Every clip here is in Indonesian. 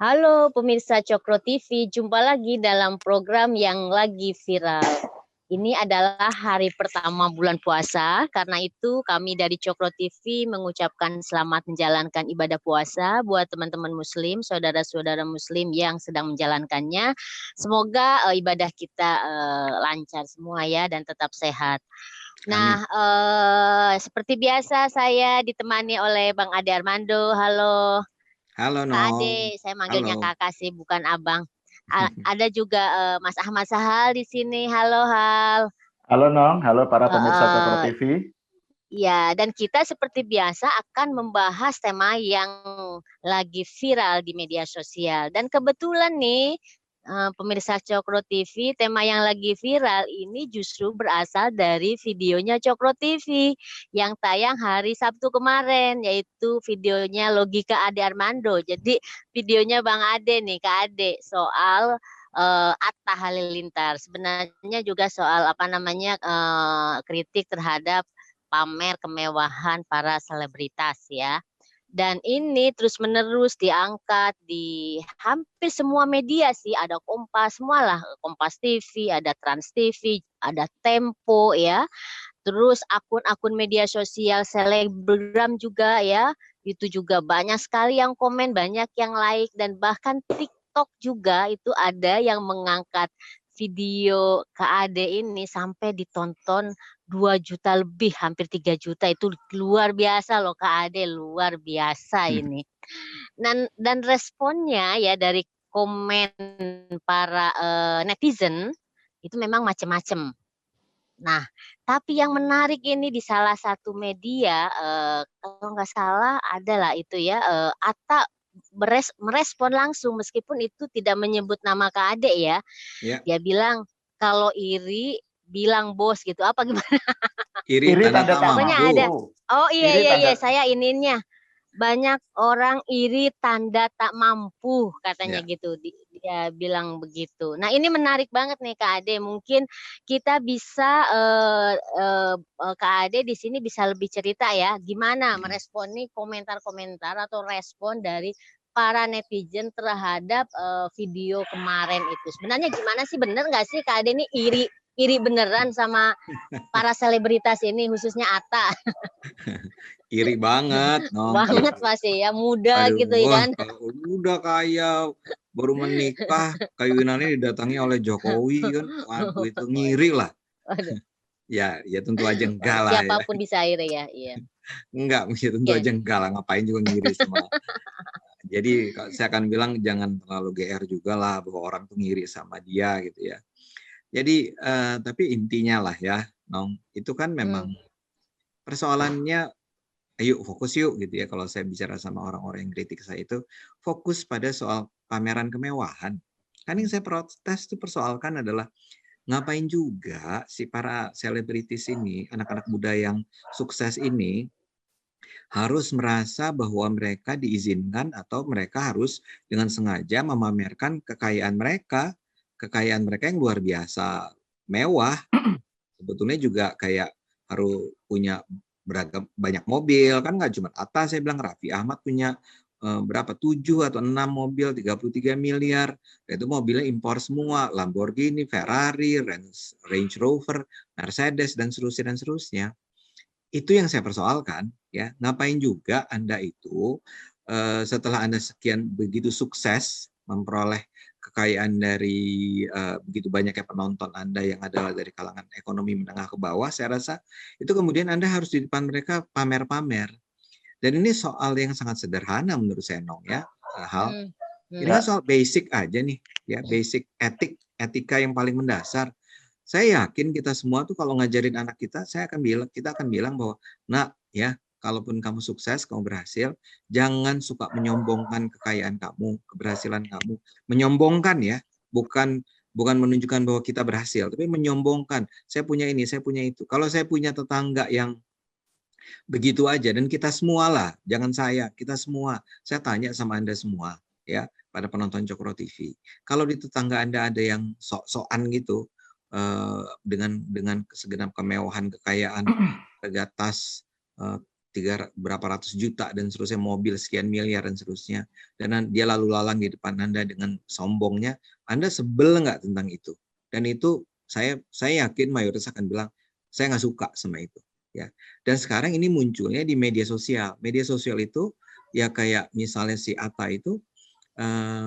Halo pemirsa Cokro TV, jumpa lagi dalam program yang lagi viral. Ini adalah hari pertama bulan puasa, karena itu kami dari Cokro TV mengucapkan selamat menjalankan ibadah puasa buat teman-teman muslim, saudara-saudara muslim yang sedang menjalankannya. Semoga ibadah kita lancar semua ya dan tetap sehat. Amin. Nah, seperti biasa saya ditemani oleh Bang Ade Armando. Halo. Halo Kak Nong. Ade, saya manggilnya Halo. kakak sih, bukan abang. Ada juga Mas Ahmad Sahal di sini. Halo, Hal. Halo Nong, halo para pemirsa Cokro Eh, TV. ya, dan kita seperti biasa akan membahas tema yang lagi viral di media sosial. Dan kebetulan nih, pemirsa Cokro TV, tema yang lagi viral ini justru berasal dari videonya Cokro TV yang tayang hari Sabtu kemarin, yaitu videonya Logika Ade Armando. Jadi videonya Bang Ade nih, Kak Ade, soal Atta Halilintar. Sebenarnya juga soal apa namanya kritik terhadap pamer kemewahan para selebritas ya. Dan ini terus-menerus diangkat di hampir semua media sih, ada Kompas, semualah, Kompas TV, ada Trans TV, ada Tempo ya. Terus akun-akun media sosial selebgram juga ya, itu juga banyak sekali yang komen, banyak yang like, dan bahkan TikTok juga itu ada yang mengangkat video KAD ini sampai ditonton 2 juta lebih, hampir 3 juta. Itu luar biasa loh KAD, luar biasa ini. Dan responnya ya dari komen para netizen itu memang macam-macam. Nah, tapi yang menarik ini di salah satu media, kalau nggak salah adalah itu ya, Atta merespon langsung meskipun itu tidak menyebut nama Kak Ade ya. Ya. Dia bilang, "Kalau iri bilang bos," gitu, apa gimana? Iri tanda tak Pokoknya mampu. ada. Oh Iri iya, tanda saya ininya. Banyak orang iri tanda tak mampu, katanya Ya. gitu. Dia bilang begitu. Nah, ini menarik banget nih Kak Ade. Mungkin kita bisa Kak Ade di sini bisa lebih cerita ya, gimana merespon nih komentar-komentar atau respon dari para netizen terhadap video kemarin itu. Sebenarnya gimana sih, bener nggak sih Kak Ade ini iri beneran sama para selebritas ini, khususnya Atta? Iri banget, Nong. Banget Iri. pasti ya, muda Aduh, gitu ya wah, kan. kalau udah kaya, baru menikah, kawinannya didatangi oleh Jokowi kan, waduh itu ngiri lah. Waduh, Ya tentu aja enggak waduh, lah ya. siapapun bisa iri ya, iya. Enggak, ya tentu Oke. aja enggak lah. Ngapain juga ngiri sama. Jadi saya akan bilang jangan terlalu GR juga lah bahwa orang tuh ngiri sama dia gitu ya. Jadi tapi intinya lah ya, Nong, itu kan memang persoalannya, ayo fokus yuk gitu ya. Kalau saya bicara sama orang-orang yang kritik saya itu, fokus pada soal pameran kemewahan. Kan yang saya protes itu persoalkan adalah ngapain juga si para selebritis ini, anak-anak muda yang sukses ini harus merasa bahwa mereka diizinkan atau mereka harus dengan sengaja memamerkan kekayaan mereka yang luar biasa mewah. Sebetulnya juga kayak harus punya beragam banyak mobil, kan nggak cuma Atta, saya bilang Raffi Ahmad punya berapa 7 atau 6 mobil 33 miliar. Itu mobilnya impor semua, Lamborghini, Ferrari, Range Rover, Mercedes dan seterusnya. Itu yang saya persoalkan ya. Ngapain juga Anda itu setelah Anda sekian begitu sukses memperoleh kekayaan dari begitu banyaknya penonton Anda yang adalah dari kalangan ekonomi menengah ke bawah, saya rasa itu kemudian Anda harus di depan mereka pamer-pamer. Dan ini soal yang sangat sederhana menurut saya, Nong ya, hal. Ini kan soal basic aja nih, ya basic etika yang paling mendasar. Saya yakin kita semua tuh kalau ngajarin anak kita, kita akan bilang bahwa, nak ya, kalaupun kamu sukses, kamu berhasil, jangan suka menyombongkan kekayaan kamu, keberhasilan kamu. Menyombongkan ya, bukan menunjukkan bahwa kita berhasil, tapi menyombongkan. Saya punya ini, saya punya itu. Kalau saya punya tetangga yang begitu aja, dan kita semua lah, jangan saya, kita semua. Saya tanya sama Anda semua, ya, pada penonton Cokro TV. Kalau di tetangga Anda ada yang sok-sokan gitu, dengan segenap kemewahan, kekayaan, harga tas, berapa ratus juta dan seterusnya, mobil sekian miliar dan seterusnya, dan dia lalu lalang di depan Anda dengan sombongnya, Anda sebel nggak tentang itu? Dan itu saya yakin mayoritas akan bilang, saya nggak suka sama itu. Ya. Dan sekarang ini munculnya di media sosial. Media sosial itu ya kayak misalnya si Atta itu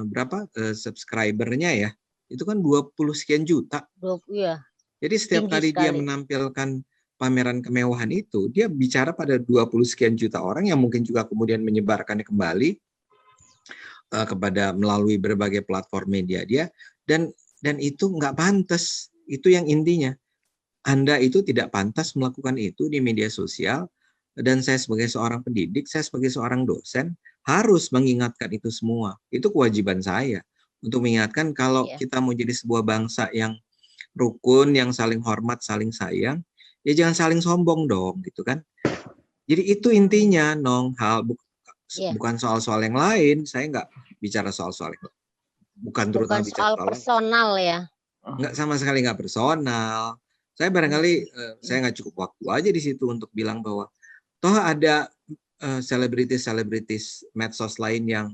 berapa subscribernya ya? Itu kan 20 sekian juta. Iya. Jadi setiap kali dia menampilkan pameran kemewahan itu, dia bicara pada 20 sekian juta orang yang mungkin juga kemudian menyebarkannya kembali kepada melalui berbagai platform media dia, dan itu nggak pantas. Itu yang intinya. Anda itu tidak pantas melakukan itu di media sosial, dan saya sebagai seorang pendidik, saya sebagai seorang dosen harus mengingatkan itu semua. Itu kewajiban saya untuk mengingatkan kalau kita mau jadi sebuah bangsa yang rukun, yang saling hormat, saling sayang, ya jangan saling sombong dong, gitu kan. Jadi itu intinya, Nong. Bukan soal-soal yang lain. Saya nggak bicara soal-soal yang lain. Bukan terutama bicara soal personal ya. Nggak, sama sekali nggak personal. Saya barangkali saya nggak cukup waktu aja di situ untuk bilang bahwa toh ada selebritis medsos lain yang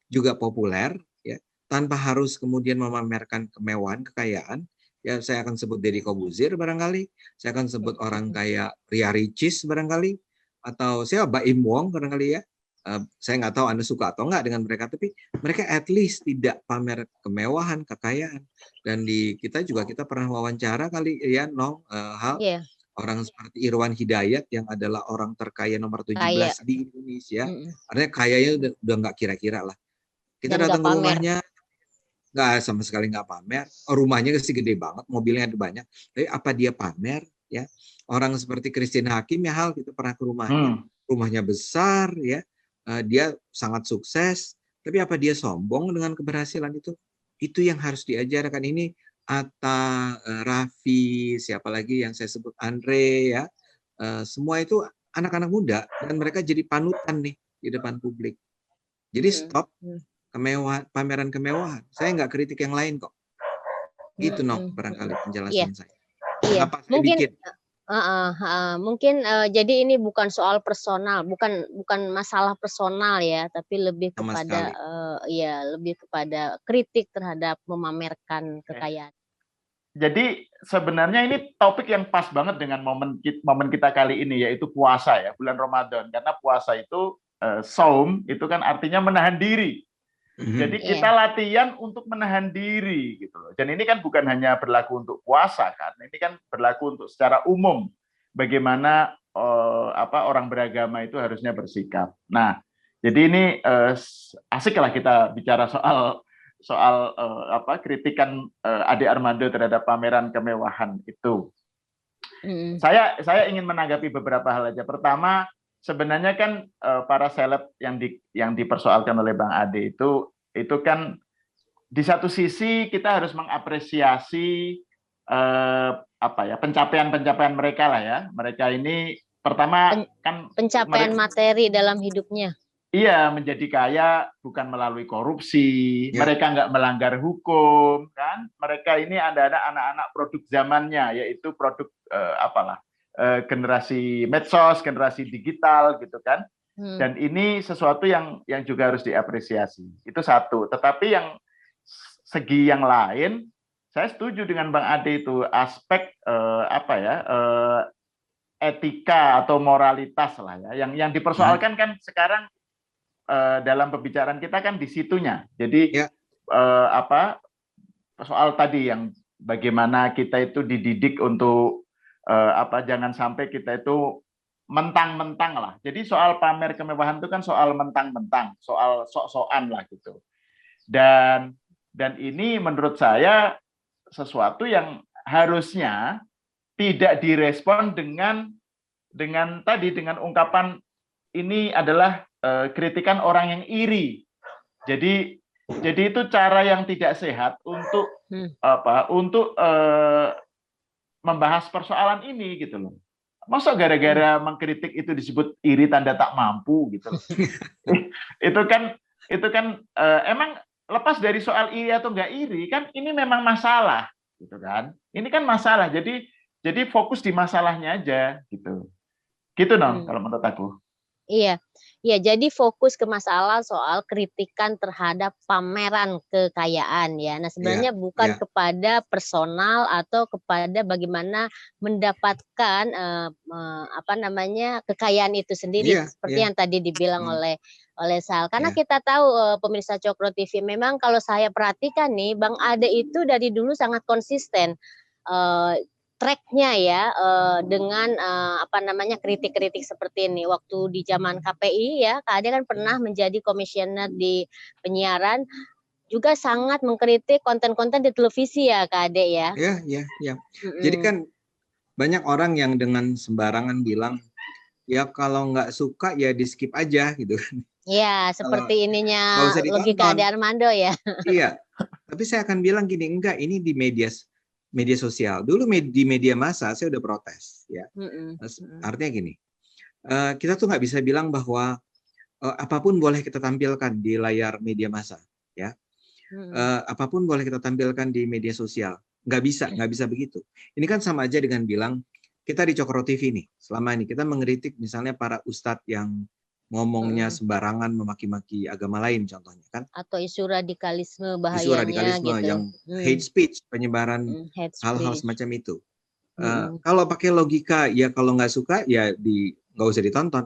juga populer, ya, tanpa harus kemudian memamerkan kemewahan, kekayaan. Ya, saya akan sebut Deddy Corbuzier barangkali, saya akan sebut orang kayak Ria Ricis barangkali, atau saya Baim Wong barangkali ya. Saya nggak tahu Anda suka atau nggak dengan mereka, tapi mereka at least tidak pamer kemewahan, kekayaan. Dan di kita juga kita pernah wawancara kali ya, Nong, orang seperti Irwan Hidayat yang adalah orang terkaya nomor 17 di Indonesia. Artinya kayanya udah nggak kira-kira lah. Kita datang ke rumahnya, nggak sama sekali nggak pamer. Rumahnya sih gede banget, mobilnya ada banyak. Tapi apa dia pamer? Ya, orang seperti Christine Hakim ya kita pernah ke rumahnya. Rumahnya besar ya. Dia sangat sukses, tapi apa dia sombong dengan keberhasilan itu? Itu yang harus diajarkan. Ini Atta, Raffi, siapa lagi yang saya sebut, Andre ya, semua itu anak-anak muda dan mereka jadi panutan nih di depan publik. Jadi stop kemewahan, pameran kemewahan. Saya nggak kritik yang lain kok. Gitu barangkali penjelasan saya. Kenapa saya bikin? Mungkin jadi ini bukan soal personal, bukan masalah personal ya, tapi lebih kepada lebih kepada kritik terhadap memamerkan kekayaan. Jadi sebenarnya ini topik yang pas banget dengan momen kita kali ini, yaitu puasa ya, bulan Ramadan. Karena puasa itu saum itu kan artinya menahan diri. Jadi kita latihan untuk menahan diri gitu loh. Dan ini kan bukan hanya berlaku untuk puasa kan, ini kan berlaku untuk secara umum bagaimana orang beragama itu harusnya bersikap. Nah, jadi ini asik lah kita bicara soal kritikan Ade Armando terhadap pameran kemewahan itu. Saya ingin menanggapi beberapa hal aja. Pertama, sebenarnya kan para seleb yang dipersoalkan oleh Bang Ade itu kan di satu sisi kita harus mengapresiasi pencapaian mereka lah ya. Mereka ini pertama kan pencapaian materi dalam hidupnya. Iya, menjadi kaya bukan melalui korupsi, mereka nggak melanggar hukum kan. Mereka ini ada anak-anak produk zamannya, yaitu produk generasi medsos, generasi digital gitu kan. Dan ini sesuatu yang juga harus diapresiasi. Itu satu. Tetapi yang segi yang lain, saya setuju dengan Bang Ade itu aspek etika atau moralitas lah ya. Yang dipersoalkan kan sekarang dalam pembicaraan kita kan di situnya. Jadi soal tadi yang bagaimana kita itu dididik untuk jangan sampai kita itu mentang-mentang lah. Jadi soal pamer kemewahan itu kan soal mentang-mentang, soal sok-sokan lah gitu. Dan ini menurut saya sesuatu yang harusnya tidak direspon dengan ungkapan ini adalah kritikan orang yang iri. Jadi itu cara yang tidak sehat untuk membahas persoalan ini gitu loh. Masa gara-gara mengkritik itu disebut iri tanda tak mampu gitu loh. itu kan emang lepas dari soal iri atau enggak iri kan ini memang masalah gitu kan. Ini kan masalah. Jadi fokus di masalahnya aja gitu. Gitu dong kalau menurut aku. Iya, iya. Jadi fokus ke masalah soal kritikan terhadap pameran kekayaan ya. Nah, Iya, sebenarnya bukan iya, kepada personal atau kepada bagaimana mendapatkan apa namanya kekayaan itu sendiri iya, iya, seperti yang tadi dibilang hmm, oleh Sal. Karena iya, kita tahu pemirsa Cokro TV memang kalau saya perhatikan nih Bang Ade itu dari dulu sangat konsisten. eh, track-nya ya, dengan, apa namanya, kritik-kritik seperti ini. Waktu di zaman KPI ya, Kak Ade kan pernah menjadi komisioner di penyiaran, juga sangat mengkritik konten-konten di televisi ya, Kak Ade ya? iya, iya, iya. Jadi Mhm. kan banyak orang yang dengan sembarangan bilang, ya kalau nggak suka ya di skip aja gitu. Iya, Kalau seperti ininya nggak usah logika ditonton. Ade Armando ya? Iya, tapi saya akan bilang gini, enggak, ini di media sosial. Dulu di media massa saya udah protes, ya. Mhm, mhm, Artinya gini, kita tuh nggak bisa bilang bahwa apapun boleh kita tampilkan di layar media massa, ya. mhm. Apapun boleh kita tampilkan di media sosial. Nggak bisa begitu. Ini kan sama aja dengan bilang kita di Cokro TV nih, selama ini kita mengkritik misalnya para ustadz yang ngomongnya Mhm. sembarangan memaki-maki agama lain contohnya kan. Atau isu radikalisme Isu bahayanya radikalisme gitu. yang hate speech, penyebaran Hate hal-hal speech. semacam itu. Mhm, Kalau pakai logika, ya kalau nggak suka ya nggak usah ditonton.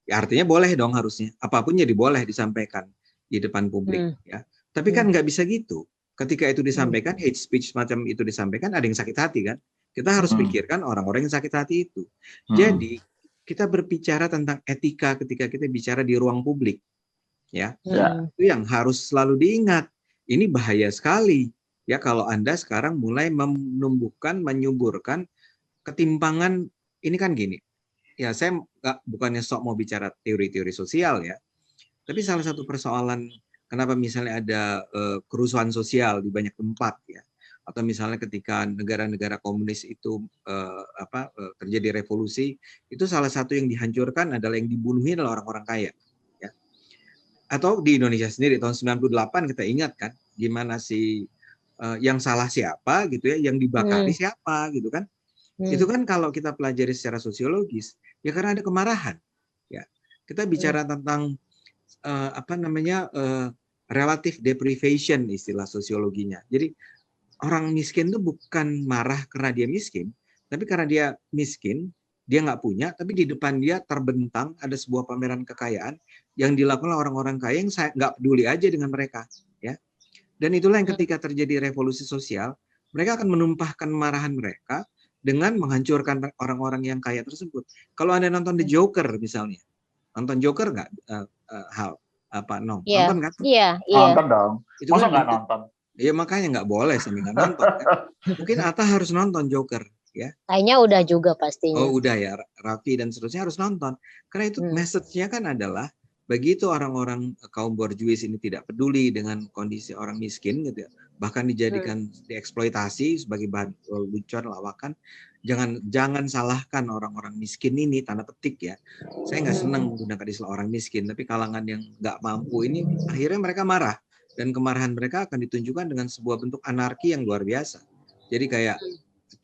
Ya, artinya boleh dong harusnya. Apapun jadi boleh disampaikan di depan publik. mhm, Ya. Tapi kan mhm, nggak bisa gitu. Ketika itu mhm, disampaikan, hate speech semacam itu disampaikan, ada yang sakit hati kan. Kita harus mhm, Hmm. pikirkan orang-orang yang sakit hati itu. Hmm. Jadi kita berbicara tentang etika ketika kita bicara di ruang publik. Ya, Ya. mhm, itu yang harus selalu diingat. Ini bahaya sekali ya kalau Anda sekarang mulai menyuburkan ketimpangan. Ini kan gini. Ya, saya bukannya sok mau bicara teori-teori sosial ya, tapi salah satu persoalan kenapa misalnya ada kerusuhan sosial di banyak tempat ya, atau misalnya ketika negara-negara komunis itu terjadi revolusi, itu salah satu yang dihancurkan adalah yang dibunuhin oleh orang-orang kaya. Atau di Indonesia sendiri tahun 98 kita ingat kan gimana yang salah siapa gitu ya, yang dibakari mhm, siapa gitu kan. Itu mhm, kan kalau kita pelajari secara sosiologis ya karena ada kemarahan. Ya. Kita mhm, bicara tentang relative deprivation istilah sosiologinya. Jadi orang miskin itu bukan marah karena dia miskin, tapi karena dia miskin, dia nggak punya, tapi di depan dia terbentang ada sebuah pameran kekayaan yang dilakukan oleh orang-orang kaya yang saya nggak peduli aja dengan mereka, ya. Dan itulah yang mhm, ketika terjadi revolusi sosial, mereka akan menumpahkan marahan mereka dengan menghancurkan orang-orang yang kaya tersebut. Kalau Anda nonton The Joker misalnya, nonton Joker nggak, Hal? Apa, Nong? iya, Nonton kan? iya, iya, Nonton dong. Itu Masa kan nggak bentuk, nonton? ya makanya nggak boleh sampai nggak nonton kan. Mungkin Atta harus nonton Joker, ya. kayaknya udah juga pastinya. Oh udah ya, Raffi dan seterusnya harus nonton. Karena itu Mhm, message-nya kan adalah begitu orang-orang kaum borjuis ini tidak peduli dengan kondisi orang miskin gitu ya, bahkan mhm, dijadikan dieksploitasi sebagai bahan lelucon lawakan. Jangan salahkan orang-orang miskin ini tanda petik ya. Saya nggak senang mhm, menggunakan istilah orang miskin, tapi kalangan yang nggak mampu ini akhirnya mereka marah dan kemarahan mereka akan ditunjukkan dengan sebuah bentuk anarki yang luar biasa. Jadi kayak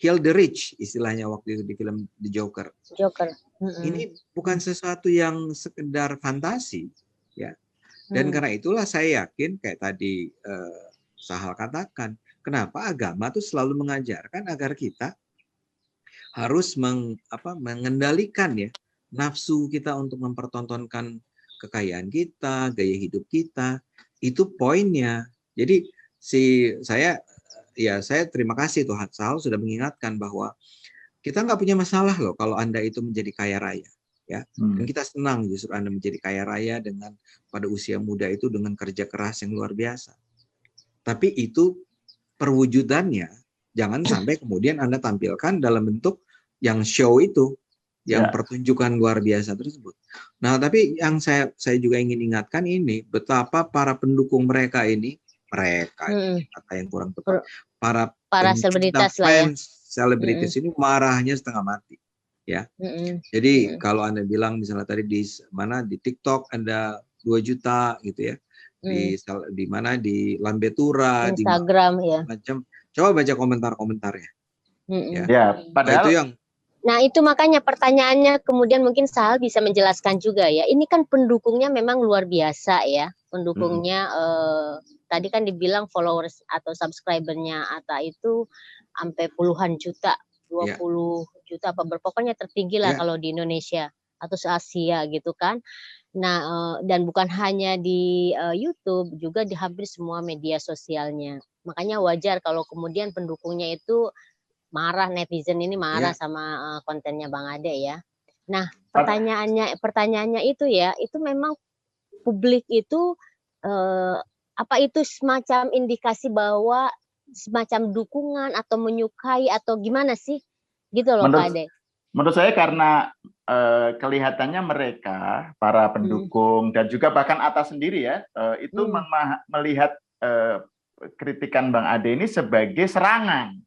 kill the rich istilahnya waktu itu di film The Joker. Joker, mhm, Ini bukan sesuatu yang sekedar fantasi, ya. Dan mhm, karena itulah saya yakin kayak tadi Sahal katakan, kenapa agama tuh selalu mengajarkan agar kita harus mengendalikan ya nafsu kita untuk mempertontonkan kekayaan kita, gaya hidup kita. Itu poinnya. Jadi saya terima kasih Tuhan Sahal sudah mengingatkan bahwa kita nggak punya masalah loh kalau Anda itu menjadi kaya raya, ya. Dan kita senang justru Anda menjadi kaya raya dengan pada usia muda itu dengan kerja keras yang luar biasa. Tapi itu perwujudannya jangan sampai kemudian Anda tampilkan dalam bentuk yang show itu, yang Ya. pertunjukan luar biasa tersebut. Nah, tapi yang saya juga ingin ingatkan ini betapa para pendukung mereka ini, mhm, kata yang kurang tepat, per para para pencinta selebritas lah ya, fans mhm, selebritis ini marahnya setengah mati, ya. mhm, Jadi mhm, kalau Anda bilang misalnya tadi di TikTok ada 2 juta gitu ya, mhm, di mana di Lambetura, di Instagram ya, macam, coba baca komentar-komentarnya, ya. mhm, Ya, mhm, Oh, itu padahal yang Nah, itu makanya pertanyaannya kemudian mungkin Sahal bisa menjelaskan juga ya. Ini kan pendukungnya memang luar biasa ya. Pendukungnya tadi kan dibilang followers atau subscribernya Atta itu sampai puluhan juta, 20 juta apa pokoknya tertinggi lah kalau di Indonesia atau se-Asia gitu kan. Nah, dan bukan hanya di YouTube, juga di hampir semua media sosialnya. Makanya wajar kalau kemudian pendukungnya itu marah, netizen ini marah sama kontennya Bang Ade ya. Nah, pertanyaannya itu ya, itu memang publik itu apa itu semacam indikasi bahwa semacam dukungan atau menyukai atau gimana sih? Gitu loh Kak Ade. Menurut saya karena kelihatannya mereka para pendukung dan juga bahkan Atta sendiri ya itu melihat kritikan Bang Ade ini sebagai serangan.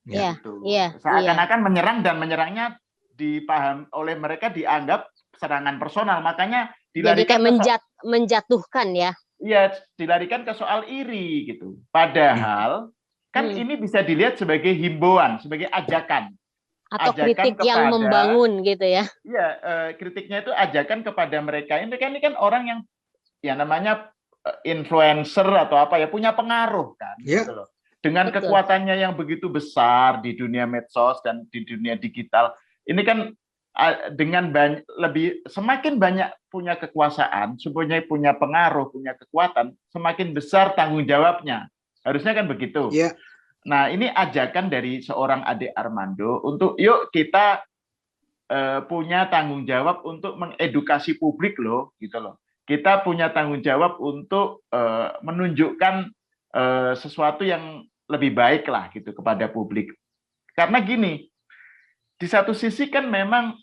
Gitu. Seakan-akan menyerang dan menyerangnya dipaham oleh mereka dianggap serangan personal, makanya dilarikan menjatuhkan ya. Iya, dilarikan ke soal iri gitu. Padahal kan ini bisa dilihat sebagai himbauan, sebagai ajakan atau kritik yang membangun gitu ya. Iya, kritiknya itu ajakan kepada mereka. Ini kan orang yang ya namanya influencer atau apa ya, punya pengaruh kan gitu loh. Dengan kekuatannya yang begitu besar di dunia medsos dan di dunia digital, ini kan dengan semakin banyak punya kekuasaan, sebenarnya punya pengaruh, punya kekuatan, semakin besar tanggung jawabnya. Harusnya kan begitu. Nah, ini ajakan dari seorang Ade Armando untuk yuk kita punya tanggung jawab untuk mengedukasi publik loh, gitu loh. Kita punya tanggung jawab untuk menunjukkan sesuatu yang lebih baik lah gitu kepada publik. Karena gini, di satu sisi kan memang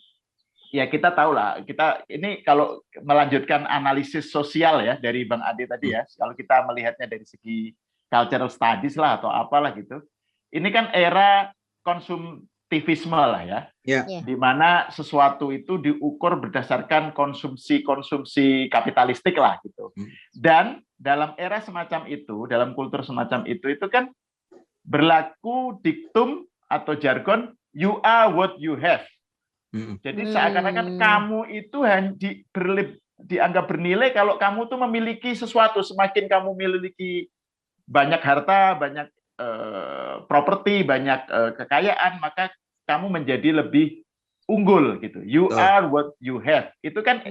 ya kita tahu lah, kita ini kalau melanjutkan analisis sosial ya dari Bang Ade tadi ya, kalau kita melihatnya dari segi cultural studies lah atau apalah gitu, ini kan era konsumtivisme lah ya, di mana sesuatu itu diukur berdasarkan konsumsi kapitalistik lah gitu. Dan dalam era semacam itu, dalam kultur semacam itu kan berlaku diktum atau jargon you are what you have. Jadi seakan-akan kamu itu dianggap bernilai kalau kamu tuh memiliki sesuatu. Semakin kamu memiliki banyak harta, banyak properti, banyak kekayaan, maka kamu menjadi lebih unggul gitu. You are what you have. Itu kan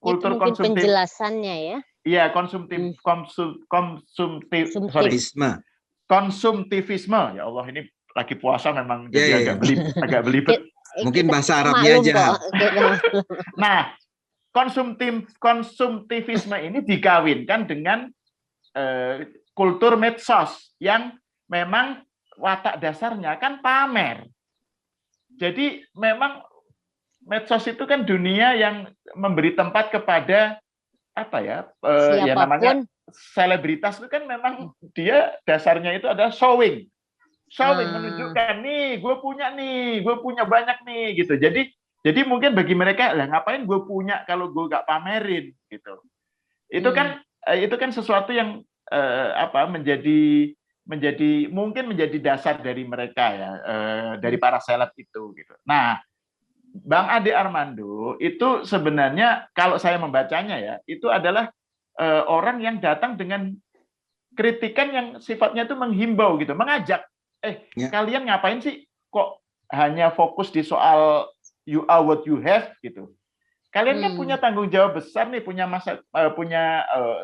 kultur itu konsumtif. Penjelasannya ya. Iya, konsumtivisme. Ya Allah, ini lagi puasa memang jadi agak belibet. Mungkin bahasa Arabnya aja. Nah, konsumtivisme ini dikawinkan dengan kultur medsos yang memang watak dasarnya kan pamer. Jadi memang medsos itu kan dunia yang memberi tempat kepada apa ya, ya namanya selebritas itu kan memang dia dasarnya itu adalah showing, menunjukkan nih, gue punya banyak nih gitu. Jadi mungkin bagi mereka lah ngapain gue punya kalau gue gak pamerin gitu. Itu kan sesuatu yang mungkin menjadi dasar dari mereka ya, dari para seleb itu gitu. Nah, Bang Ade Armando itu sebenarnya kalau saya membacanya ya, itu adalah orang yang datang dengan kritikan yang sifatnya itu menghimbau gitu, mengajak, kalian ngapain sih kok hanya fokus di soal you are what you have gitu. Kalian kan punya tanggung jawab besar nih, punya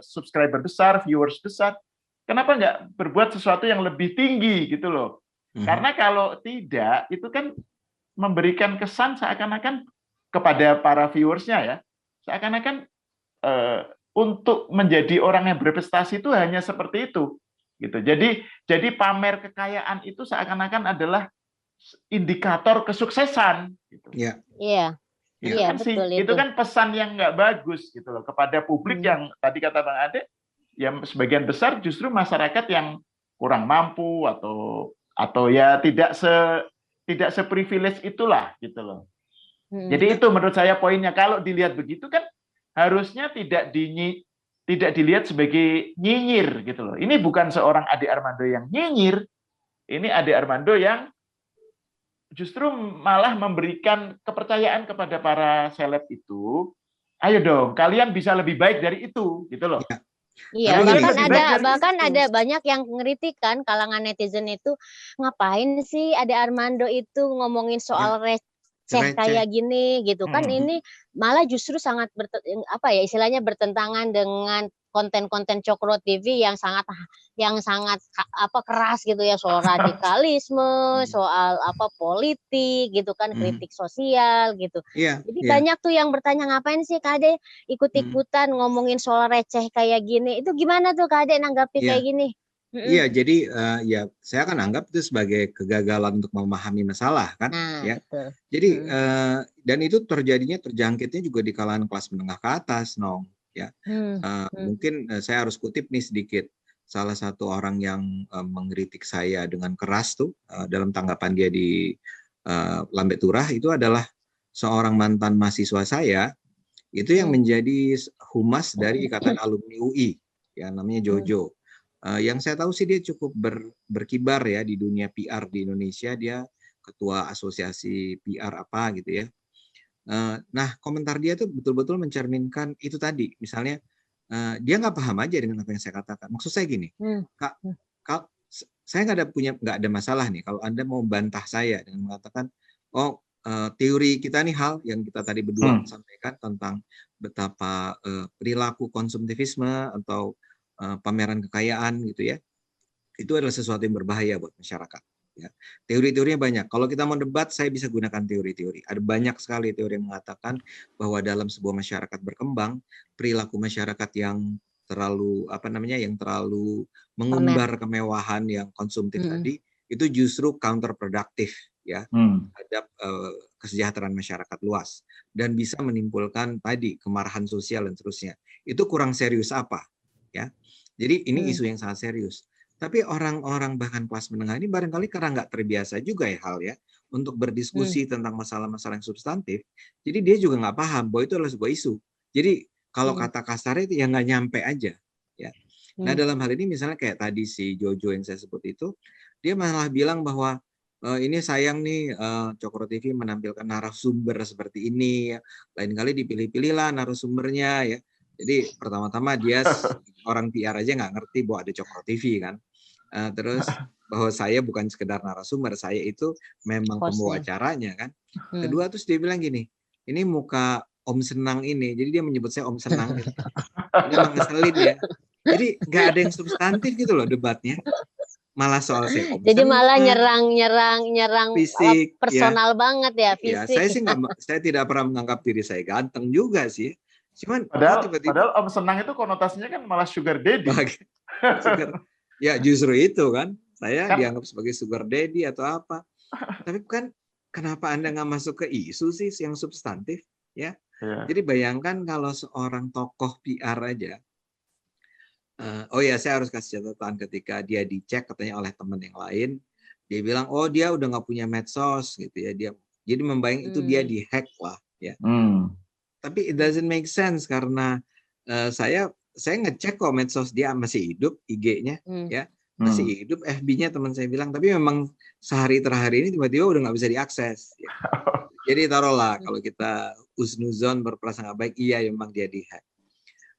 subscriber besar, viewers besar. Kenapa nggak berbuat sesuatu yang lebih tinggi gitu loh? Karena kalau tidak, itu kan memberikan kesan seakan-akan kepada para viewersnya ya, seakan-akan untuk menjadi orang yang berprestasi itu hanya seperti itu, gitu. Jadi pamer kekayaan itu seakan-akan adalah indikator kesuksesan, gitu. Iya, betul itu kan pesan yang nggak bagus gitu loh kepada publik yang tadi kata Bang Ade, yang sebagian besar justru masyarakat yang kurang mampu atau ya tidak seprivilege itulah gitu loh. Jadi itu menurut saya poinnya. Kalau dilihat begitu kan harusnya tidak dilihat sebagai nyinyir gitu loh. Ini bukan seorang Ade Armando yang nyinyir. Ini Ade Armando yang justru malah memberikan kepercayaan kepada para seleb itu, ayo dong, kalian bisa lebih baik dari itu, gitu loh. Ya. Iya, Tapi gini, bahkan ada banyak yang ngeritik kan, kalangan netizen itu, ngapain sih Ade Armando itu ngomongin soal receh kayak gini gitu kan, ini malah justru sangat istilahnya bertentangan dengan konten-konten Cokro TV yang sangat keras gitu ya, soal radikalisme, soal politik gitu kan, kritik sosial gitu. Jadi banyak tuh yang bertanya, ngapain sih Kak Ade ikut-ikutan ngomongin soal receh kayak gini. Itu gimana tuh Kak Ade nanggapi kayak gini? Iya, jadi ya saya akan anggap itu sebagai kegagalan untuk memahami masalah kan, ya. Betul. Jadi dan itu terjangkitnya juga di kalangan kelas menengah ke atas, Nong. Ya, mungkin saya harus kutip nih sedikit. Salah satu orang yang mengkritik saya dengan keras tuh dalam tanggapan dia di Lambe Turah itu adalah seorang mantan mahasiswa saya, itu yang menjadi humas dari Ikatan Alumni UI, ya namanya Jojo. Yang saya tahu sih dia cukup berkibar ya di dunia PR di Indonesia, dia ketua asosiasi PR apa gitu ya. Nah, komentar dia tuh betul-betul mencerminkan itu tadi. Misalnya, dia nggak paham aja dengan apa yang saya katakan. Maksud saya gini, Kak, saya nggak ada masalah nih kalau Anda mau bantah saya dengan mengatakan, oh teori kita nih hal yang kita tadi berdua sampaikan tentang betapa perilaku konsumtivisme atau pameran kekayaan gitu ya, itu adalah sesuatu yang berbahaya buat masyarakat. Ya. Teori-teorinya banyak. Kalau kita mau debat, saya bisa gunakan teori-teori. Ada banyak sekali teori yang mengatakan bahwa dalam sebuah masyarakat berkembang, perilaku masyarakat yang terlalu yang terlalu mengumbar kemewahan yang konsumtif tadi, itu justru counterproductive ya terhadap kesejahteraan masyarakat luas dan bisa menimbulkan tadi kemarahan sosial dan seterusnya. Itu kurang serius apa? Ya. Jadi ini isu yang sangat serius. Tapi orang-orang bahkan kelas menengah ini barangkali karena nggak terbiasa juga ya untuk berdiskusi tentang masalah-masalah yang substantif. Jadi dia juga nggak paham bahwa itu adalah sebuah isu. Jadi kalau kata kasarnya itu ya nggak nyampe aja. Ya. Nah dalam hal ini misalnya kayak tadi si Jojo yang saya sebut itu, dia malah bilang bahwa ini sayang nih Cokro TV menampilkan narasumber seperti ini. Ya. Lain kali dipilih-pilihlah narasumbernya ya. Jadi pertama-tama dia orang PR aja nggak ngerti bahwa ada Cokro TV kan. Terus bahwa saya bukan sekedar narasumber, saya itu memang pembawa acaranya kan. Kedua terus dia bilang gini, ini muka Om Senang ini, jadi dia menyebut saya Om Senang. Gitu. Ini emang ngeselin ya. Jadi nggak ada yang substantif gitu loh debatnya. Malah soal saya Om Jadi Senang, malah nyerang fisik, personal banget ya, fisik. Ya, saya sih saya tidak pernah menganggap diri saya ganteng juga sih. Cuman padahal Om Senang itu konotasinya kan malah sugar daddy. Ya justru itu kan, saya dianggap sebagai sugar daddy atau apa. Tapi kan kenapa Anda nggak masuk ke isu sih yang substantif? Ya. Jadi bayangkan kalau seorang tokoh PR aja, oh ya saya harus kasih catatan ketika dia dicek katanya oleh teman yang lain, dia bilang oh dia udah nggak punya medsos gitu ya, dia jadi membayang itu dia dihack lah ya. Tapi it doesn't make sense karena saya ngecek kok medsos dia masih hidup, IG-nya ya masih hidup, FB-nya teman saya bilang, tapi memang sehari terakhir ini tiba-tiba udah nggak bisa diakses. Ya. Jadi taruhlah kalau kita usnuzon berprasangka baik, iya memang dia dihack.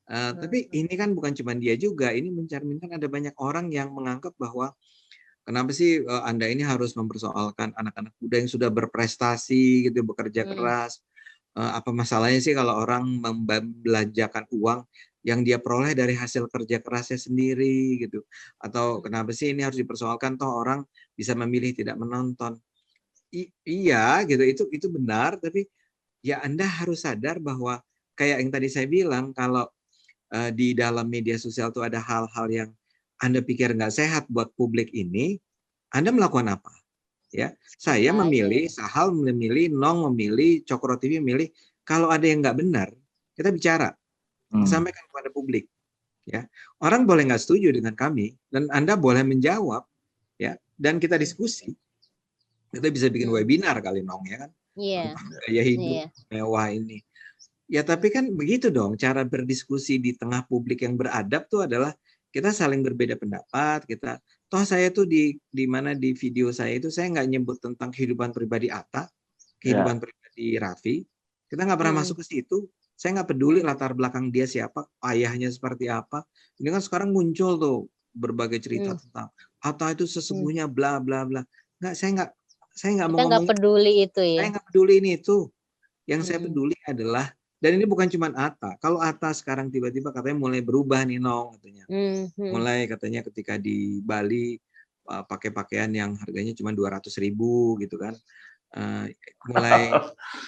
Tapi ini kan bukan cuma dia juga, ini mencerminkan ada banyak orang yang menganggap bahwa kenapa sih Anda ini harus mempersoalkan anak-anak muda yang sudah berprestasi gitu, bekerja keras. Apa masalahnya sih kalau orang membelanjakan uang yang dia peroleh dari hasil kerja kerasnya sendiri gitu, atau kenapa sih ini harus dipersoalkan toh orang bisa memilih tidak menonton. Iya gitu, itu benar, tapi ya Anda harus sadar bahwa kayak yang tadi saya bilang, kalau di dalam media sosial itu ada hal-hal yang Anda pikir nggak sehat buat publik ini, Anda melakukan apa? Ya, saya memilih, Sahal memilih, Nong memilih, Cokro TV memilih. Kalau ada yang nggak benar, kita bicara, sampaikan kepada publik. Ya, orang boleh nggak setuju dengan kami, dan Anda boleh menjawab, ya, dan kita diskusi. Kita bisa bikin webinar kali Nong ya kan, tentang gaya hidup mewah ini. Ya, tapi kan begitu dong, cara berdiskusi di tengah publik yang beradab tuh adalah kita saling berbeda pendapat, toh saya tuh di mana di video saya itu saya nggak nyebut tentang kehidupan pribadi Atta, kehidupan pribadi Raffi, kita nggak pernah masuk ke situ. Saya nggak peduli latar belakang dia siapa, ayahnya seperti apa. Ini kan sekarang muncul tuh berbagai cerita tentang Atta itu sesungguhnya bla bla bla. Nggak, saya nggak mau Kita nggak ngomong, peduli itu ya. saya nggak peduli ini itu. Yang saya peduli adalah, dan ini bukan cuma Atta. Kalau Atta sekarang tiba-tiba katanya mulai berubah nih, Nong, katanya. Mulai katanya ketika di Bali pakai pakaian yang harganya cuma 200.000 gitu kan. Mulai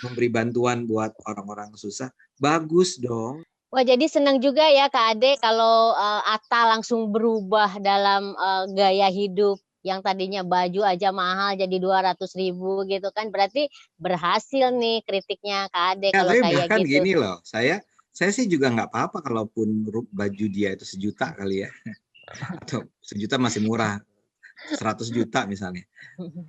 memberi bantuan buat orang-orang susah. Bagus dong. Wah, jadi senang juga ya Kak Ade kalau Atta langsung berubah dalam gaya hidup yang tadinya baju aja mahal jadi 200.000 gitu kan. Berarti berhasil nih kritiknya Kak Ade Ya, kalau tapi kayak bahkan gitu. gini loh, saya sih juga nggak apa-apa kalaupun baju dia itu 1 juta kali ya. Atau 1 juta masih murah, 100 juta misalnya.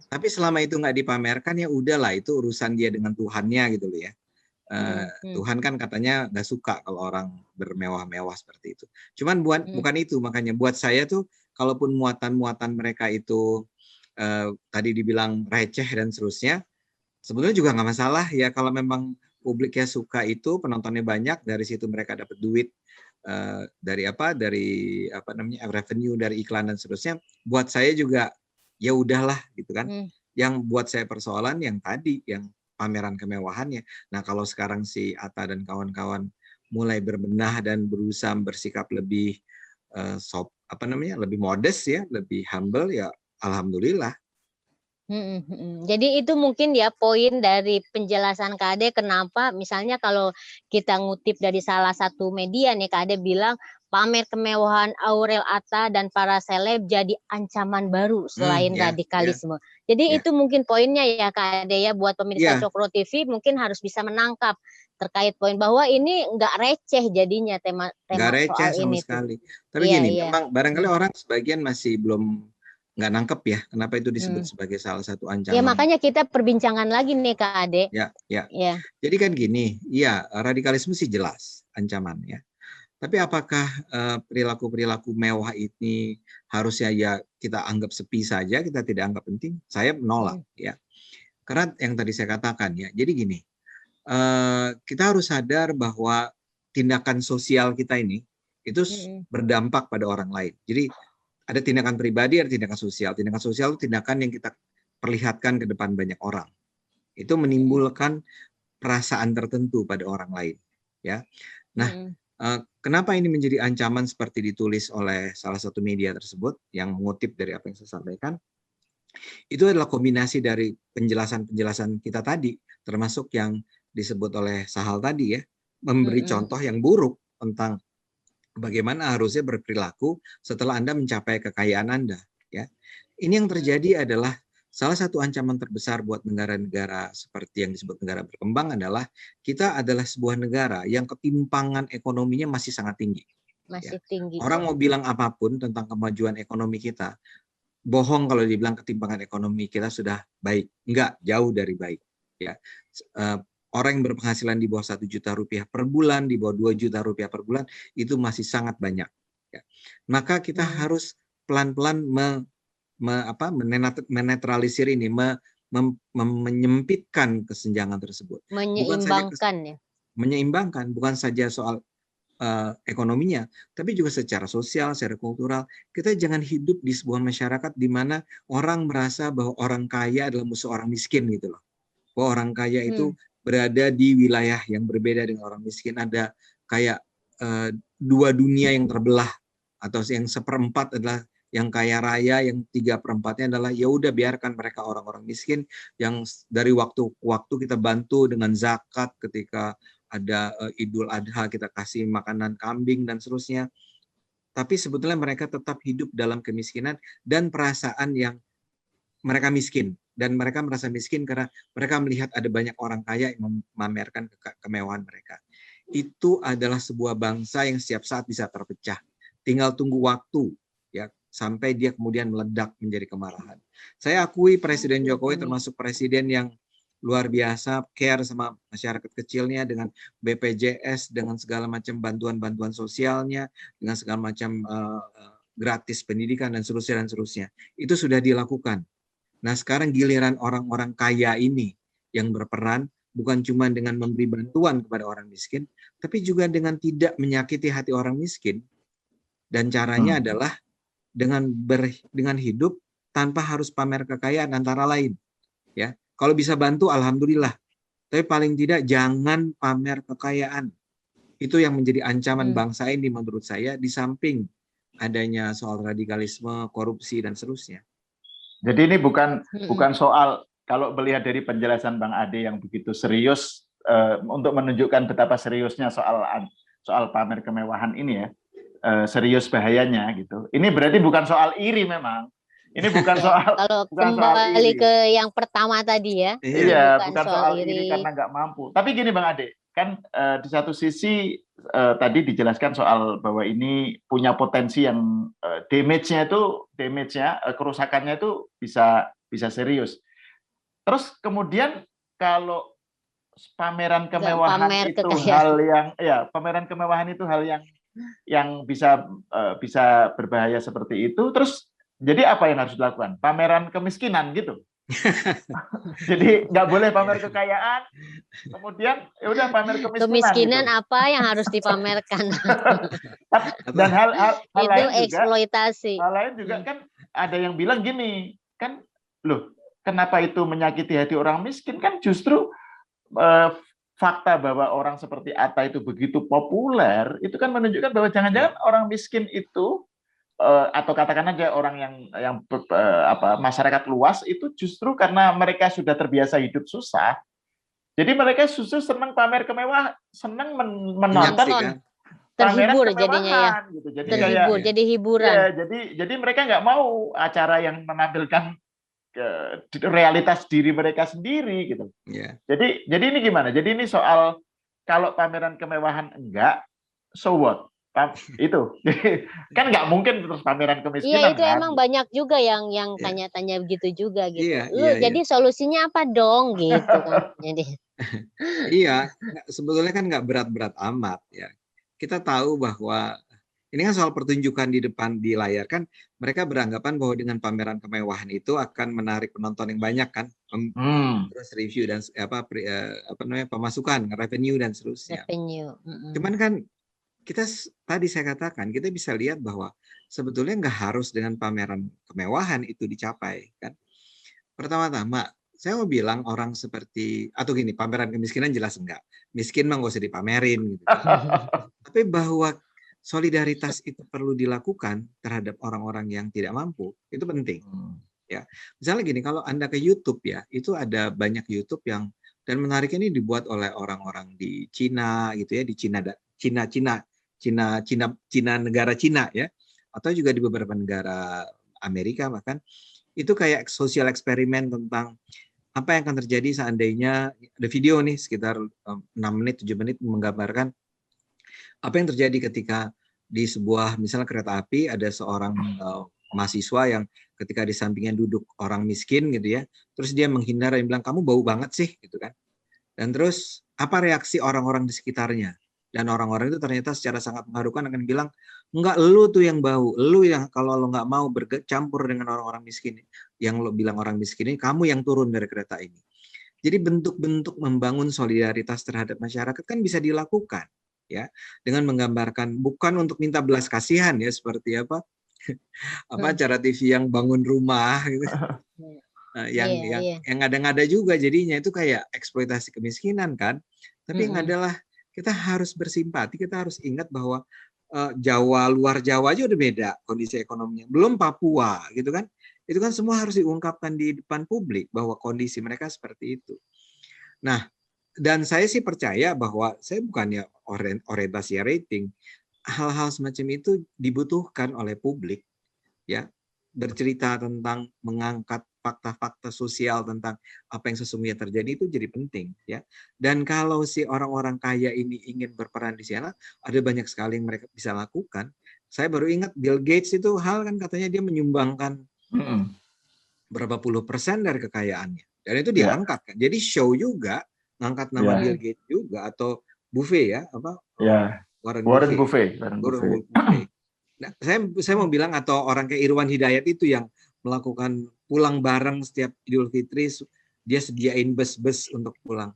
Tapi selama itu nggak dipamerkan ya udahlah, itu urusan dia dengan Tuhannya gitu loh ya. Tuhan kan katanya nggak suka kalau orang bermewah-mewah seperti itu. Cuman bukan itu, makanya buat saya tuh kalaupun muatan-muatan mereka itu tadi dibilang receh dan seterusnya, sebetulnya juga nggak masalah ya kalau memang publiknya suka itu, penontonnya banyak, dari situ mereka dapat duit dari apa namanya revenue dari iklan dan seterusnya. Buat saya juga ya udahlah gitu kan. Yang buat saya persoalan yang tadi, yang pameran kemewahannya. Nah, kalau sekarang si Atta dan kawan-kawan mulai berbenah dan berusaha bersikap lebih lebih modest ya, lebih humble ya, alhamdulillah. Jadi itu mungkin ya poin dari penjelasan Kak Ade kenapa misalnya kalau kita ngutip dari salah satu media nih Kak Ade bilang pamer kemewahan Aurel Atta dan para seleb jadi ancaman baru selain radikalisme. Jadi itu mungkin poinnya ya Kak Ade ya, buat pemirsa Cokro TV mungkin harus bisa menangkap terkait poin bahwa ini nggak receh jadinya tema Nggak receh soal sama ini sekali. tuh. Tapi gini, memang barangkali orang sebagian masih belum nggak nangkep ya, kenapa itu disebut sebagai salah satu ancaman. Ya makanya kita perbincangan lagi nih Kak Ade. Ya. Jadi kan gini, ya radikalisme sih jelas ancamannya. Tapi apakah perilaku-perilaku mewah ini harusnya ya kita anggap sepi saja, kita tidak anggap penting? Saya menolak ya. Karena yang tadi saya katakan ya, jadi gini, kita harus sadar bahwa tindakan sosial kita ini itu berdampak pada orang lain. Jadi ada tindakan pribadi, ada tindakan sosial. Tindakan sosial itu tindakan yang kita perlihatkan ke depan banyak orang. Itu menimbulkan perasaan tertentu pada orang lain. Ya. Nah, kenapa ini menjadi ancaman seperti ditulis oleh salah satu media tersebut yang mengutip dari apa yang saya sampaikan? Itu adalah kombinasi dari penjelasan-penjelasan kita tadi, termasuk yang disebut oleh Sahal tadi ya, memberi contoh yang buruk tentang bagaimana harusnya berperilaku setelah Anda mencapai kekayaan Anda. Ya, ini yang terjadi adalah salah satu ancaman terbesar buat negara-negara seperti yang disebut negara berkembang adalah kita adalah sebuah negara yang ketimpangan ekonominya masih sangat tinggi. Masih tinggi. Orang mau bilang apapun tentang kemajuan ekonomi kita, bohong kalau dibilang ketimpangan ekonomi kita sudah baik. Enggak, jauh dari baik. Ya. Orang yang berpenghasilan di bawah 1 juta rupiah per bulan, di bawah 2 juta rupiah per bulan, itu masih sangat banyak. Ya. Maka kita harus pelan-pelan menetralisir ini, menyempitkan kesenjangan tersebut. Menyeimbangkan, bukan saja soal ekonominya, tapi juga secara sosial, secara kultural. Kita jangan hidup di sebuah masyarakat di mana orang merasa bahwa orang kaya adalah musuh orang miskin gitu loh. Bahwa orang kaya itu berada di wilayah yang berbeda dengan orang miskin, ada kayak dua dunia yang terbelah, atau yang 1/4 adalah yang kaya raya, yang 3/4-nya adalah ya udah biarkan mereka orang-orang miskin yang dari waktu ke waktu kita bantu dengan zakat, ketika ada Idul Adha kita kasih makanan kambing dan seterusnya. Tapi sebetulnya mereka tetap hidup dalam kemiskinan dan perasaan yang mereka miskin. Dan mereka merasa miskin karena mereka melihat ada banyak orang kaya yang memamerkan kemewahan mereka. Itu adalah sebuah bangsa yang setiap saat bisa terpecah. Tinggal tunggu waktu ya sampai dia kemudian meledak menjadi kemarahan. Saya akui Presiden Jokowi termasuk presiden yang luar biasa care sama masyarakat kecilnya dengan BPJS, dengan segala macam bantuan-bantuan sosialnya, dengan segala macam gratis pendidikan dan seterusnya. Itu sudah dilakukan. Nah, sekarang giliran orang-orang kaya ini yang berperan bukan cuma dengan memberi bantuan kepada orang miskin, tapi juga dengan tidak menyakiti hati orang miskin. Dan caranya adalah dengan hidup tanpa harus pamer kekayaan antara lain. Ya, kalau bisa bantu alhamdulillah. Tapi paling tidak jangan pamer kekayaan. Itu yang menjadi ancaman bangsa ini menurut saya, di samping adanya soal radikalisme, korupsi dan seterusnya. Jadi ini bukan soal, kalau melihat dari penjelasan Bang Ade yang begitu serius untuk menunjukkan betapa seriusnya soal pamer kemewahan ini ya. Serius bahayanya gitu. Ini berarti bukan soal iri memang. Ini bukan soal kalau bukan kembali soal iri. ke yang pertama tadi ya. Iya, bukan soal iri karena nggak mampu. Tapi gini Bang Ade, kan di satu sisi tadi dijelaskan soal bahwa ini punya potensi yang damage-nya, kerusakannya itu bisa serius. Terus kemudian kalau pameran kemewahan pameran kemewahan itu hal yang bisa berbahaya seperti itu, terus jadi apa yang harus dilakukan? Pameran kemiskinan gitu. Jadi nggak boleh pamer kekayaan, kemudian ya udah pamer kemiskinan gitu. Apa yang harus dipamerkan? Dan hal itu lain eksploitasi. Hal lain juga kan ada yang bilang gini, kan loh, kenapa itu menyakiti hati orang miskin? Kan justru fakta bahwa orang seperti Atta itu begitu populer, itu kan menunjukkan bahwa jangan-jangan orang miskin itu atau katakan aja orang yang masyarakat luas itu justru karena mereka sudah terbiasa hidup susah, jadi mereka justru senang pamer kemewah, senang menonton terhibur jadinya ya. Gitu. Jadi terhibur, jadi hiburan. Ya, jadi mereka nggak mau acara yang menampilkan realitas diri mereka sendiri gitu. Yeah. Jadi ini gimana? Jadi ini soal kalau pameran kemewahan enggak, so what? Itu kan nggak mungkin terus pameran kemiskinan. Iya, itu kan? Emang banyak juga yang tanya-tanya begitu juga gitu. Jadi solusinya apa dong gitu kan. Jadi iya, sebetulnya kan nggak berat-berat amat ya. Kita tahu bahwa ini kan soal pertunjukan di layar kan, mereka beranggapan bahwa dengan pameran kemewahan itu akan menarik penonton yang banyak kan, terus review dan pemasukan, revenue dan seterusnya. Cuman kan tadi saya katakan kita bisa lihat bahwa sebetulnya nggak harus dengan pameran kemewahan itu dicapai kan. Pertama-tama saya mau bilang orang seperti atau gini, pameran kemiskinan jelas enggak, miskin mah nggak usah dipamerin gitu. Tapi bahwa solidaritas itu perlu dilakukan terhadap orang-orang yang tidak mampu, itu penting. Ya, misalnya gini, kalau Anda ke YouTube ya, itu ada banyak YouTube yang, dan menariknya ini dibuat oleh orang-orang di Cina gitu ya, di Cina negara Cina ya, atau juga di beberapa negara Amerika bahkan, itu kayak sosial eksperimen tentang apa yang akan terjadi seandainya ada video nih sekitar 6 menit 7 menit menggambarkan apa yang terjadi ketika di sebuah misalnya kereta api ada seorang mahasiswa yang ketika di sampingnya duduk orang miskin gitu ya, terus dia menghindar dan bilang kamu bau banget sih gitu kan, dan terus apa reaksi orang-orang di sekitarnya, dan orang-orang itu ternyata secara sangat mengharukan akan bilang enggak, lu tuh yang bau, lu yang kalau lo nggak mau bercampur dengan orang-orang miskin, yang lo bilang orang miskin ini, kamu yang turun dari kereta ini. Jadi bentuk-bentuk membangun solidaritas terhadap masyarakat kan bisa dilakukan ya, dengan menggambarkan bukan untuk minta belas kasihan ya, seperti apa acara TV yang bangun rumah gitu. Yang ngada-ngada juga jadinya itu kayak eksploitasi kemiskinan kan. Tapi yang adalah kita harus bersimpati, kita harus ingat bahwa Jawa, luar Jawa aja udah beda kondisi ekonominya, belum Papua gitu kan. Itu kan semua harus diungkapkan di depan publik bahwa kondisi mereka seperti itu. Nah, dan saya sih percaya bahwa saya bukannya orientasi rating, hal-hal semacam itu dibutuhkan oleh publik ya, bercerita tentang mengangkat fakta-fakta sosial tentang apa yang sesungguhnya terjadi itu jadi penting ya. Dan kalau si orang-orang kaya ini ingin berperan di sana, ada banyak sekali yang mereka bisa lakukan. Saya baru ingat Bill Gates itu hal kan katanya dia menyumbangkan berapa puluh % dari kekayaannya, Dan itu diangkat kan. Jadi show juga, ngangkat nama Bill Gates juga, atau Buffett ya, apa? Warren Buffett. Nah, saya mau bilang, atau orang kayak Irwan Hidayat itu yang melakukan pulang bareng setiap Idul Fitri, dia sediain bus-bus untuk pulang.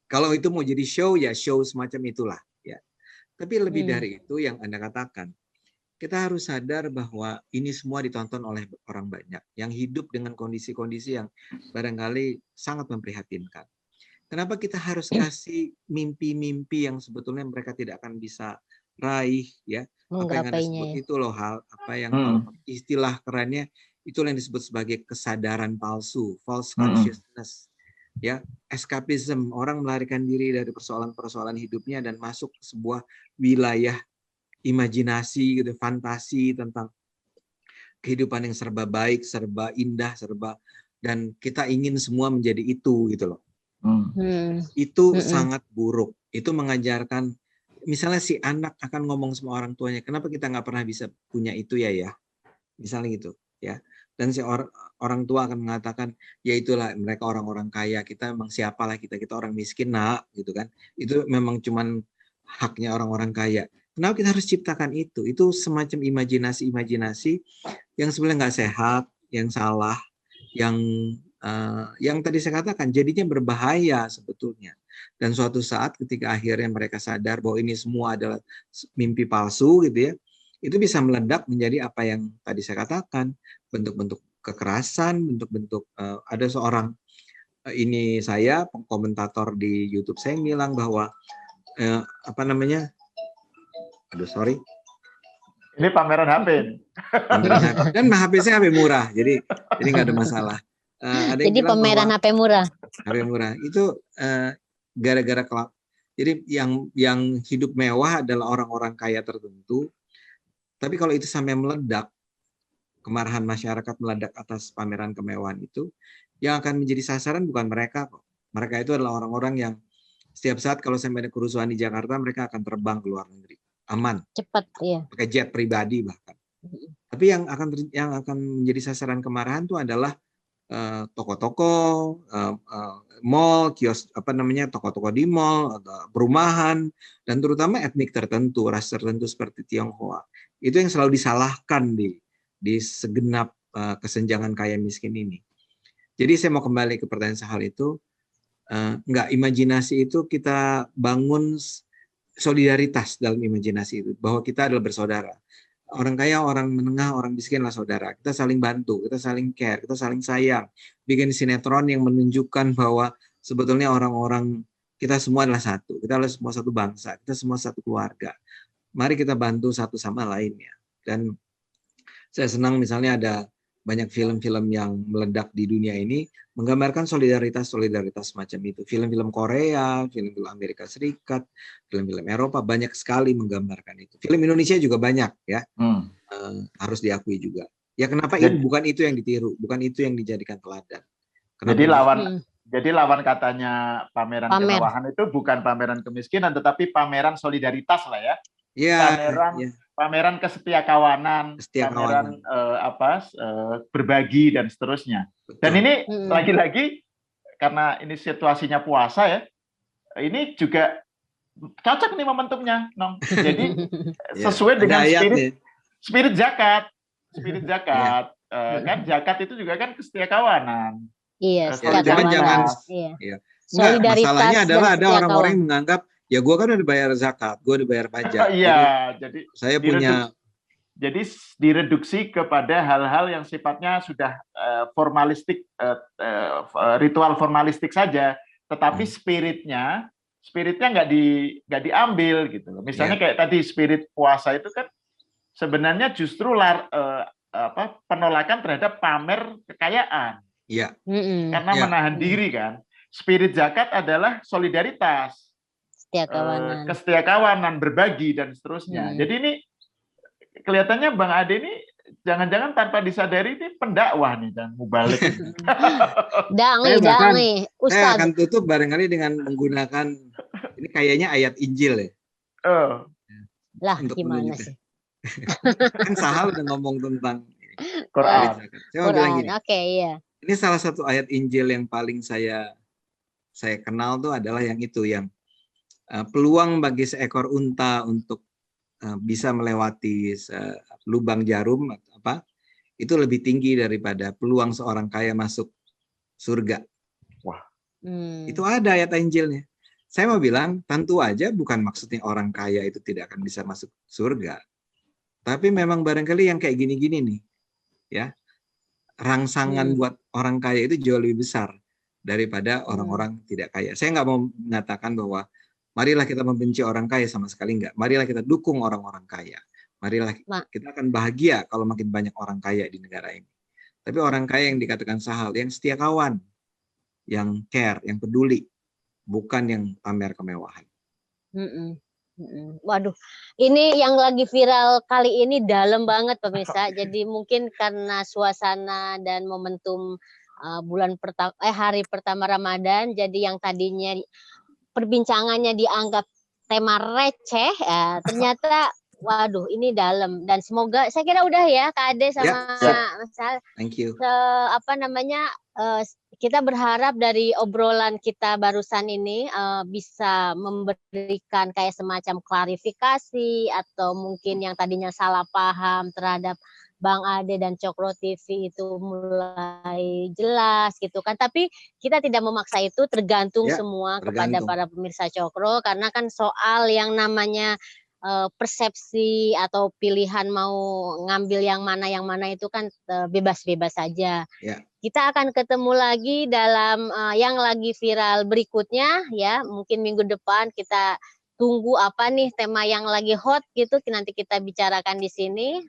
Kalau itu mau jadi show, ya show semacam itulah. Ya. Tapi lebih dari itu yang Anda katakan, kita harus sadar bahwa ini semua ditonton oleh orang banyak yang hidup dengan kondisi-kondisi yang barangkali sangat memprihatinkan. Kenapa kita harus kasih mimpi-mimpi yang sebetulnya mereka tidak akan bisa raih, ya? Apa yang Anda sebut itu loh, hal apa yang istilah kerennya itu yang disebut sebagai kesadaran palsu, false consciousness. Ya, escapism, orang melarikan diri dari persoalan-persoalan hidupnya dan masuk ke sebuah wilayah imajinasi gitu, fantasi tentang kehidupan yang serba baik, serba indah, dan kita ingin semua menjadi itu gitu loh. Itu sangat buruk. Itu mengajarkan, misalnya si anak akan ngomong sama orang tuanya, kenapa kita nggak pernah bisa punya itu ya? Misalnya gitu, ya. Dan si orang tua akan mengatakan, ya itulah mereka orang-orang kaya, kita memang siapalah kita orang miskin nak, gitu kan. Itu memang cuman haknya orang-orang kaya. Kenapa kita harus ciptakan itu? Itu semacam imajinasi yang sebenarnya nggak sehat, yang salah, yang tadi saya katakan jadinya berbahaya sebetulnya. Dan suatu saat ketika akhirnya mereka sadar bahwa ini semua adalah mimpi palsu gitu ya, itu bisa meledak menjadi apa yang tadi saya katakan, bentuk-bentuk kekerasan, bentuk-bentuk ada seorang ini saya komentator di YouTube saya bilang bahwa apa namanya? Aduh sorry. Ini pameran HP. Dan HP saya HP murah, jadi nggak ada masalah. Ada jadi pameran HP murah. HP murah itu gara-gara jadi yang hidup mewah adalah orang-orang kaya tertentu. Tapi kalau itu sampai meledak, kemarahan masyarakat meledak atas pameran kemewahan itu, yang akan menjadi sasaran bukan mereka kok. Mereka itu adalah orang-orang yang setiap saat kalau sampai ada kerusuhan di Jakarta, mereka akan terbang ke luar negeri. Aman. Cepat, iya. Pakai jet pribadi bahkan. Tapi yang akan menjadi sasaran kemarahan itu adalah toko-toko, mall, kios, toko-toko di mall, perumahan, dan terutama etnik tertentu, ras tertentu seperti Tionghoa. Itu yang selalu disalahkan di segenap kesenjangan kaya miskin ini. Jadi saya mau kembali ke pertanyaan hal itu, enggak, imajinasi itu kita bangun solidaritas dalam imajinasi itu, bahwa kita adalah bersaudara. Orang kaya, orang menengah, orang miskinlah saudara. Kita saling bantu, kita saling care, kita saling sayang. Bikin sinetron yang menunjukkan bahwa sebetulnya orang-orang kita semua adalah satu. Kita adalah semua satu bangsa, kita semua satu keluarga. Mari kita bantu satu sama lainnya. Dan saya senang misalnya ada banyak film-film yang meledak di dunia ini menggambarkan solidaritas semacam itu. Film-film Korea, film-film Amerika Serikat, film-film Eropa banyak sekali menggambarkan itu. Film Indonesia juga banyak ya, harus diakui juga. Ya kenapa bukan itu yang ditiru, bukan itu yang dijadikan teladan. Jadi lawan katanya pameran kemewahan itu bukan pameran kemiskinan, tetapi pameran solidaritas lah ya. Pameran kesetiakawanan, pameran berbagi dan seterusnya. Betul. Dan ini lagi-lagi karena ini situasinya puasa ya, ini juga cocok nih momentumnya, Nong. Jadi sesuai dengan spirit zakat, kan zakat itu juga kan kesetiakawanan. Iya, jangan. Solidaritas. Masalahnya adalah ada orang-orang yang menganggap ya gue kan udah bayar zakat, gue udah bayar pajak. Iya, jadi saya punya. Jadi direduksi kepada hal-hal yang sifatnya sudah formalistik, ritual formalistik saja, tetapi spiritnya nggak diambil gitu loh. Misalnya kayak tadi spirit puasa itu kan sebenarnya justru penolakan terhadap pamer kekayaan. Iya. Karena menahan diri kan. Spirit zakat adalah solidaritas. Kesetiakawanan, berbagi dan seterusnya. Jadi ini kelihatannya Bang Ade ini jangan-jangan tanpa disadari ini pendakwah nih dan mubalik. Jangan. Saya akan tutup barangkali dengan menggunakan ini kayaknya ayat Injil ya. Lah gimana sih? Kan Sahal udah ngomong tentang Quran. Saya mau bilang gini. Oke, iya. Ini salah satu ayat Injil yang paling saya kenal tuh adalah yang itu, yang peluang bagi seekor unta untuk bisa melewati lubang jarum apa itu lebih tinggi daripada peluang seorang kaya masuk surga. Wah. Itu ada ayat Injilnya. Saya mau bilang, tentu aja bukan maksudnya orang kaya itu tidak akan bisa masuk surga. Tapi memang barangkali yang kayak gini-gini nih, ya, rangsangan buat orang kaya itu jauh lebih besar daripada orang-orang tidak kaya. Saya nggak mau mengatakan bahwa marilah kita membenci orang kaya, sama sekali nggak. Marilah kita dukung orang-orang kaya. Marilah kita akan bahagia kalau makin banyak orang kaya di negara ini. Tapi orang kaya yang dikatakan sahal, yang setia kawan, yang care, yang peduli, bukan yang pamer kemewahan. Waduh, ini yang lagi viral kali ini dalam banget pemirsa. Jadi mungkin karena suasana dan momentum hari pertama Ramadan, jadi yang tadinya perbincangannya dianggap tema receh, ternyata waduh ini dalam, dan semoga, saya kira udah ya Kak Ade sama Mas Al. Thank you. Kita berharap dari obrolan kita barusan ini bisa memberikan kayak semacam klarifikasi, atau mungkin yang tadinya salah paham terhadap Bang Ade dan Cokro TV itu mulai jelas gitu kan. Tapi kita tidak memaksa itu, tergantung semua kepada para pemirsa Cokro, karena kan soal yang namanya persepsi atau pilihan mau ngambil yang mana itu kan bebas-bebas saja. Kita akan ketemu lagi dalam yang lagi viral berikutnya ya, mungkin minggu depan. Kita tunggu apa nih tema yang lagi hot gitu, nanti kita bicarakan di sini.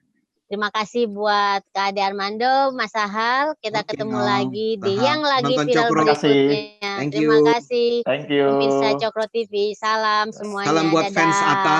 Terima kasih buat Kak Ade Armando, Mas Sahal. Kita ketemu lagi di yang lagi viral berikutnya. Terima kasih. Thank you. Pemirsa Cokro TV, salam semuanya. Salam buat fans Atta.